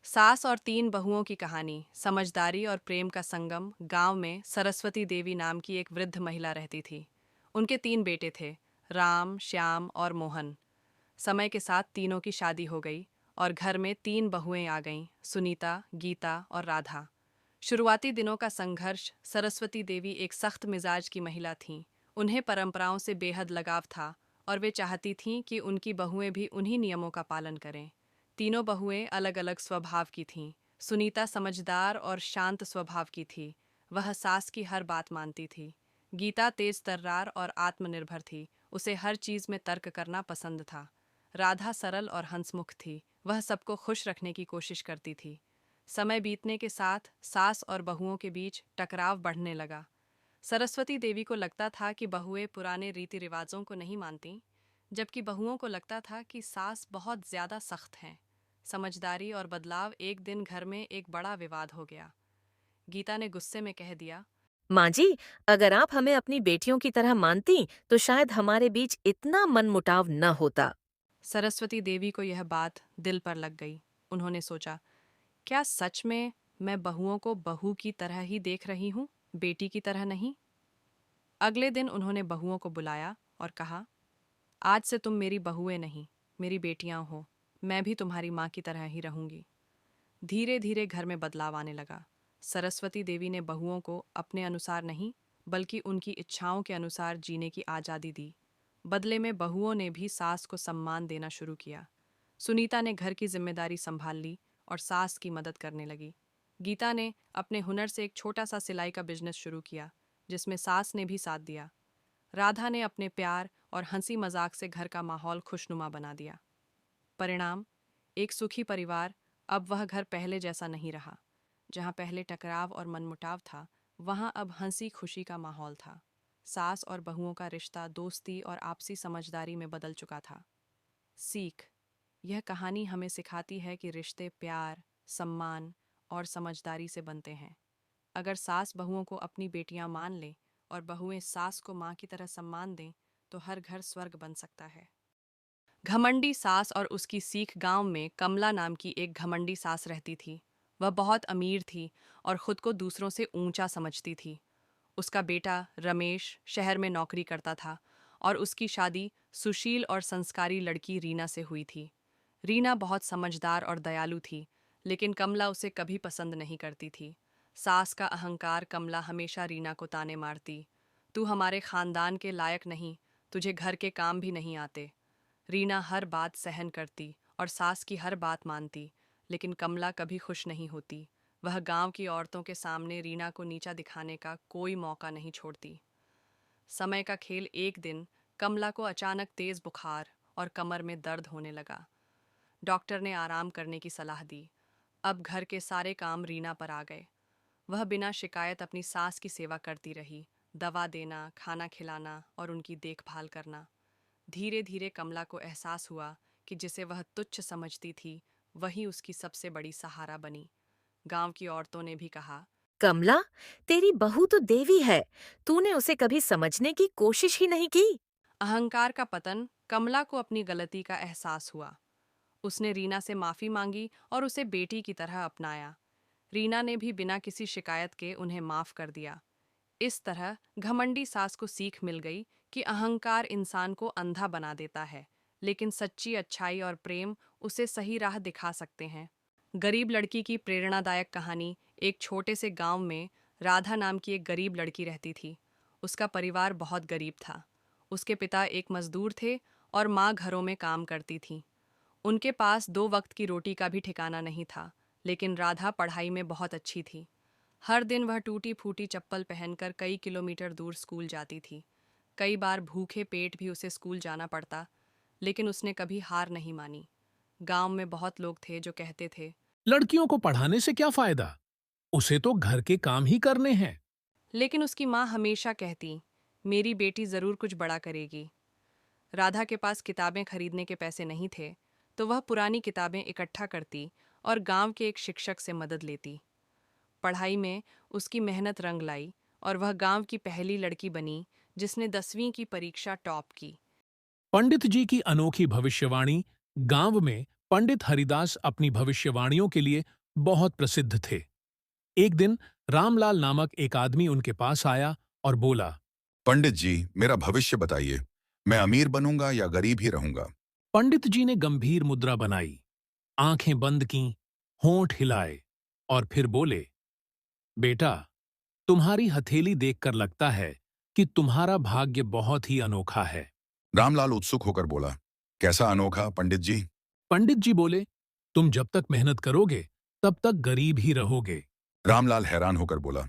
सास और तीन बहुओं की कहानी। समझदारी और प्रेम का संगम। गांव में सरस्वती देवी नाम की एक वृद्ध महिला रहती थी। उनके तीन बेटे थे, राम, श्याम और मोहन। समय के साथ तीनों की शादी हो गई और घर में तीन बहुएं आ गईं, सुनीता, गीता और राधा। शुरुआती दिनों का संघर्ष। सरस्वती देवी एक सख्त मिजाज की महिला थीं। उन्हें परंपराओं से बेहद लगाव था और वे चाहती थीं कि उनकी बहुएं भी उन्हीं नियमों का पालन करें। तीनों बहुएं अलग अलग स्वभाव की थीं। सुनीता समझदार और शांत स्वभाव की थी। वह सास की हर बात मानती थी। गीता तेज तर्रार और आत्मनिर्भर थी। उसे हर चीज में तर्क करना पसंद था। राधा सरल और हंसमुख थी। वह सबको खुश रखने की कोशिश करती थी। समय बीतने के साथ सास और बहुओं के बीच टकराव बढ़ने लगा। सरस्वती देवी को लगता था कि बहुएं पुराने रीति रिवाजों को नहीं मानती, जबकि बहुओं को लगता था कि सास बहुत ज्यादा सख्त हैं। समझदारी और बदलाव। एक दिन घर में एक बड़ा विवाद हो गया। गीता ने गुस्से में कह दिया, माँ जी, अगर आप हमें अपनी बेटियों की तरह मानती, तो शायद हमारे बीच इतना मनमुटाव न होता। सरस्वती देवी को यह बात दिल पर लग गई। उन्होंने सोचा, क्या सच में मैं बहुओं को बहू की तरह ही देख रही हूँ, बेटी की तरह नहीं? अगले दिन उन्होंने बहुओं को बुलाया और कहा, आज से तुम मेरी बहुएं नहीं, मेरी बेटियां हो। मैं भी तुम्हारी माँ की तरह ही रहूंगी। धीरे धीरे घर में बदलाव आने लगा। सरस्वती देवी ने बहुओं को अपने अनुसार नहीं, बल्कि उनकी इच्छाओं के अनुसार जीने की आज़ादी दी। बदले में बहुओं ने भी सास को सम्मान देना शुरू किया। सुनीता ने घर की जिम्मेदारी संभाल ली और सास की मदद करने लगी। गीता ने अपने हुनर से एक छोटा सा सिलाई का बिजनेस शुरू किया, जिसमें सास ने भी साथ दिया। राधा ने अपने प्यार और हंसी मजाक से घर का माहौल खुशनुमा बना दिया। परिणाम, एक सुखी परिवार। अब वह घर पहले जैसा नहीं रहा। जहाँ पहले टकराव और मनमुटाव था, वहाँ अब हंसी खुशी का माहौल था। सास और बहुओं का रिश्ता दोस्ती और आपसी समझदारी में बदल चुका था। सीख। यह कहानी हमें सिखाती है कि रिश्ते प्यार, सम्मान और समझदारी से बनते हैं। अगर सास बहुओं को अपनी बेटियां मान ले और बहुएं सास को माँ की तरह सम्मान दें, तो हर घर स्वर्ग बन सकता है। घमंडी सास और उसकी सीख। गांव में कमला नाम की एक घमंडी सास रहती थी। वह बहुत अमीर थी और खुद को दूसरों से ऊंचा समझती थी। उसका बेटा रमेश शहर में नौकरी करता था और उसकी शादी सुशील और संस्कारी लड़की रीना से हुई थी। रीना बहुत समझदार और दयालु थी, लेकिन कमला उसे कभी पसंद नहीं करती थी। सास का अहंकार। कमला हमेशा रीना को ताने मारती, तू हमारे खानदान के लायक नहीं, तुझे घर के काम भी नहीं आते। रीना हर बात सहन करती और सास की हर बात मानती, लेकिन कमला कभी खुश नहीं होती। वह गांव की औरतों के सामने रीना को नीचा दिखाने का कोई मौका नहीं छोड़ती। समय का खेल। एक दिन कमला को अचानक तेज बुखार और कमर में दर्द होने लगा। डॉक्टर ने आराम करने की सलाह दी। अब घर के सारे काम रीना पर आ गए। वह बिना शिकायत अपनी सास की सेवा करती रही, दवा देना, खाना खिलाना और उनकी देखभाल करना। धीरे धीरे कमला को एहसास हुआ कि जिसे वह तुच्छ समझती थी, वही उसकी सबसे बड़ी सहारा बनी। गांव की औरतों ने भी कहा, कमला, तेरी बहू तो देवी है। तूने उसे कभी समझने की कोशिश ही नहीं की। अहंकार का पतन। कमला को अपनी गलती का एहसास हुआ। उसने रीना से माफी मांगी और उसे बेटी की तरह अपनाया। रीना ने भी बिना किसी शिकायत के उन्हें माफ कर दिया। इस तरह घमंडी सास को सीख मिल गई कि अहंकार इंसान को अंधा बना देता है, लेकिन सच्ची अच्छाई और प्रेम उसे सही राह दिखा सकते हैं। गरीब लड़की की प्रेरणादायक कहानी। एक छोटे से गांव में राधा नाम की एक गरीब लड़की रहती थी। उसका परिवार बहुत गरीब था। उसके पिता एक मजदूर थे और माँ घरों में काम करती थी। उनके पास दो वक्त की रोटी का भी ठिकाना नहीं था, लेकिन राधा पढ़ाई में बहुत अच्छी थी। हर दिन वह टूटी फूटी चप्पल पहनकर कई किलोमीटर दूर स्कूल जाती थी। कई बार भूखे पेट भी उसे स्कूल जाना पड़ता, लेकिन उसने कभी हार नहीं मानी। गांव में बहुत लोग थे जो कहते थे, लड़कियों को पढ़ाने से क्या फायदा? उसे तो घर के काम ही करने हैं। लेकिन उसकी माँ हमेशा कहती, मेरी बेटी जरूर कुछ बड़ा करेगी। राधा के पास किताबें खरीदने के पैसे नहीं थे, तो वह पुरानी किताबें इकट्ठा करती और गांव के एक शिक्षक से मदद लेती। पढ़ाई में उसकी मेहनत रंग लाई और वह गांव की पहली लड़की बनी जिसने 10वीं की परीक्षा टॉप की। पंडित जी की अनोखी भविष्यवाणी। गांव में पंडित हरिदास अपनी भविष्यवाणियों के लिए बहुत प्रसिद्ध थे। एक दिन रामलाल नामक एक आदमी उनके पास आया और बोला, पंडित जी, मेरा भविष्य बताइए। मैं अमीर बनूंगा या गरीब ही रहूंगा? पंडित जी ने गंभीर मुद्रा बनाई, आंखें बंद कीं, होंठ हिलाए और फिर बोले, बेटा, तुम्हारी हथेली देखकर लगता है कि तुम्हारा भाग्य बहुत ही अनोखा है। रामलाल उत्सुक होकर बोला, कैसा अनोखा पंडित जी? पंडित जी बोले, तुम जब तक मेहनत करोगे तब तक गरीब ही रहोगे। रामलाल हैरान होकर बोला,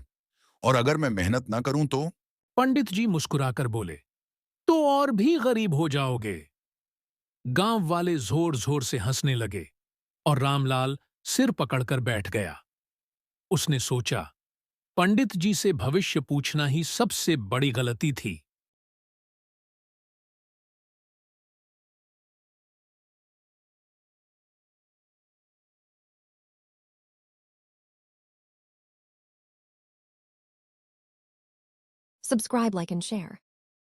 और अगर मैं मेहनत ना करूं तो? पंडित जी मुस्कुराकर बोले, तो और भी गरीब हो जाओगे। गांव वाले जोर जोर से हंसने लगे और रामलाल सिर पकड़कर बैठ गया। उसने सोचा, पंडित जी से भविष्य पूछना ही सबसे बड़ी गलती थी। Subscribe, like, and share.